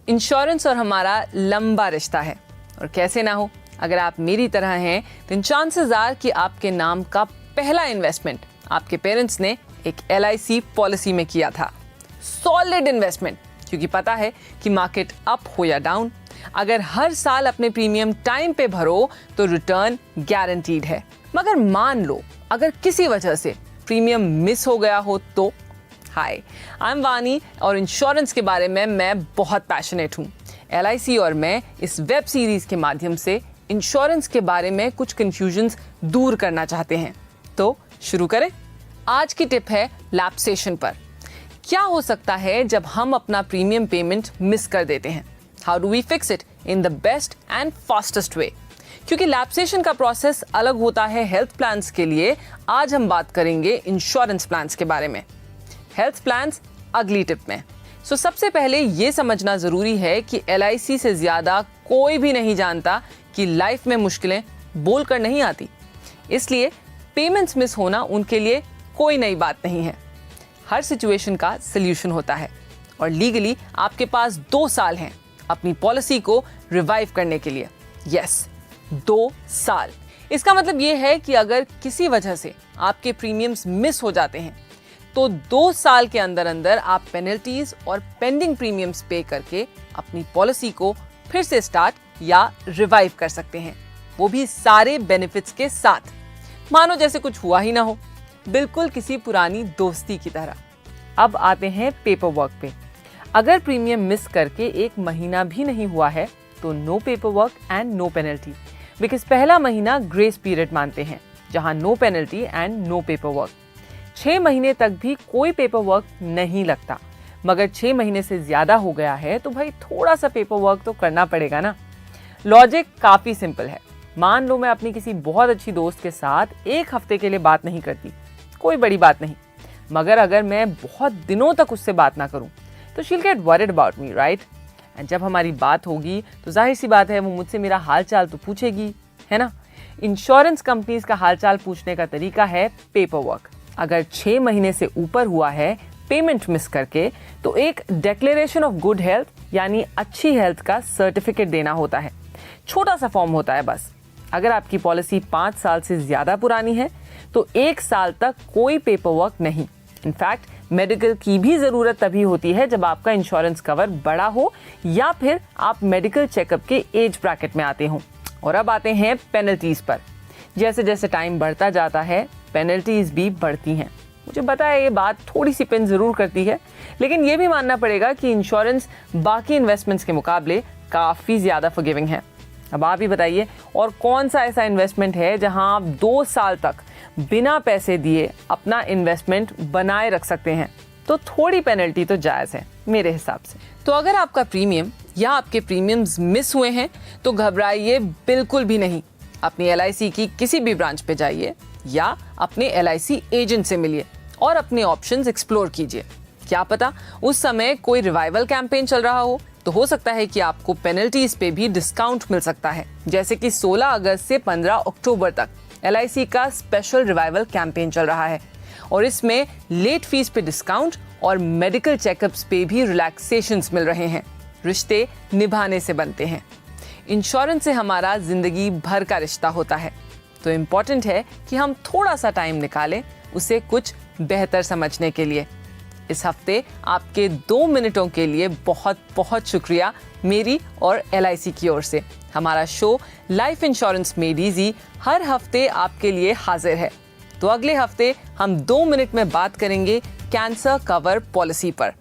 Insurance और हमारा लंबा रिश्ता है, और कैसे ना हो, अगर आप मेरी तरह हैं तो चांसेस आर कि आपके नाम का पहला इन्वेस्टमेंट आपके पेरेंट्स ने एक LIC पॉलिसी में किया था। सॉलिड इन्वेस्टमेंट, क्योंकि पता है कि मार्केट अप हो या डाउन, अगर हर साल अपने प्रीमियम टाइम पे भरो तो रिटर्न गारंटीड है। मगर मान लो अगर किसी वजह से प्रीमियम मिस हो गया हो तो हाय, आई एम वानी और इंश्योरेंस के बारे में मैं बहुत पैशनेट हूँ। LIC और मैं इस वेब सीरीज के माध्यम से इंश्योरेंस के बारे में कुछ कंफ्यूजन्स दूर करना चाहते हैं। तो शुरू करें। आज की टिप है लैप्सेशन पर। क्या हो सकता है जब हम अपना प्रीमियम पेमेंट मिस कर देते हैं? How do we fix it in the best and fastest way? क्योंकि लैप्सेशन का प्रोसेस अलग होता है हेल्थ प्लान्स के लिए, आज हम बात करेंगे इंश्योरेंस प्लान्स के बारे में। हेल्थ प्लान्स अगली टिप में। सबसे पहले ये समझना जरूरी है कि LIC से ज्यादा कोई भी नहीं जानता कि लाइफ में मुश्किलें बोलकर नहीं आती, इसलिए पेमेंट्स मिस होना उनके लिए कोई नई बात नहीं है। हर सिचुएशन का सोल्यूशन होता है और लीगली आपके पास 2 साल हैं अपनी पॉलिसी को रिवाइव करने के लिए। यस, 2 साल। इसका मतलब ये है कि अगर किसी वजह से आपके प्रीमियम्स मिस हो जाते हैं तो 2 साल के अंदर अंदर आप पेनल्टीज और पेंडिंग प्रीमियम्स पे करके अपनी पॉलिसी को फिर से स्टार्ट या रिवाइव कर सकते हैं, वो भी सारे बेनिफिट्स के साथ, मानो जैसे कुछ हुआ ही ना हो, बिल्कुल किसी पुरानी दोस्ती की तरह। अब आते हैं पेपर वर्क पे। अगर प्रीमियम मिस करके 1 महीना भी नहीं हुआ है तो no paperwork and no penalty, because पहला महीना ग्रेस पीरियड मानते हैं, जहां no penalty and no paperwork. 6 महीने तक भी कोई पेपर वर्क नहीं लगता, मगर 6 महीने से ज्यादा हो गया है तो भाई थोड़ा सा पेपर वर्क तो करना पड़ेगा ना। लॉजिक काफी सिंपल है। मान लो मैं अपनी किसी बहुत अच्छी दोस्त के साथ 1 हफ्ते के लिए बात नहीं करती, कोई बड़ी बात नहीं, मगर अगर मैं बहुत दिनों तक उससे बात ना करूं तो she'll get worried about me, right? And जब हमारी बात होगी तो जाहिर सी बात है वो मुझसे मेरा हालचाल तो पूछेगी, है ना? इंश्योरेंस कंपनीज का हालचाल पूछने का तरीका है पेपर वर्क। अगर 6 महीने से ऊपर हुआ है पेमेंट मिस करके तो एक डिक्लेरेशन ऑफ गुड हेल्थ यानी अच्छी हेल्थ का सर्टिफिकेट देना होता है। छोटा सा फॉर्म होता है बस। अगर आपकी पॉलिसी 5 साल से ज्यादा पुरानी है तो 1 साल तक कोई पेपर वर्क नहीं। इनफैक्ट मेडिकल की भी जरूरत तभी होती है जब आपका इंश्योरेंस कवर बड़ा हो या फिर आप मेडिकल चेकअप के एज ब्रैकेट में आते हो। और अब आते हैं पेनल्टीज पर। जैसे जैसे टाइम बढ़ता जाता है पेनल्टीज भी बढ़ती हैं। मुझे पता है ये बात थोड़ी सी पिन जरूर करती है, लेकिन ये भी मानना पड़ेगा कि इंश्योरेंस बाकी इन्वेस्टमेंट्स के मुकाबले काफ़ी ज़्यादा फॉरगिविंग है। अब आप ही बताइए, और कौन सा ऐसा इन्वेस्टमेंट है जहां आप 2 साल तक बिना पैसे दिए अपना इन्वेस्टमेंट बनाए रख सकते हैं? तो थोड़ी पेनल्टी तो जायज़ है मेरे हिसाब से। तो अगर आपका प्रीमियम या आपके प्रीमियम्स मिस हुए हैं तो घबराइए बिल्कुल भी नहीं। अपनी LIC की किसी भी ब्रांच पे जाइए या अपने LIC एजेंट से मिलिए और अपने ऑप्शंस एक्सप्लोर कीजिए। क्या पता उस समय कोई रिवाइवल कैंपेन चल रहा हो सकता है कि आपको पेनल्टीज पे भी डिस्काउंट मिल सकता है। जैसे कि 16 अगस्त से 15 अक्टूबर तक LIC का स्पेशल रिवाइवल कैंपेन चल रहा है और इसमें लेट फीस पे डिस्काउंट और मेडिकल चेकअप्स पे भी रिलैक्सेशंस मिल रहे हैं। रिश्ते निभाने से बनते हैं। इंश्योरेंस से हमारा जिंदगी भर का रिश्ता होता है, तो इम्पोर्टेंट है कि हम थोड़ा सा टाइम निकालें उसे कुछ बेहतर समझने के लिए। इस हफ्ते आपके 2 मिनटों के लिए बहुत बहुत शुक्रिया मेरी और LIC की ओर से। हमारा show life insurance made easy हर हफ्ते आपके लिए हाजिर है। तो अगले हफ्ते हम 2 मिनट में बात करेंगे कैंसर कवर पॉलिसी पर।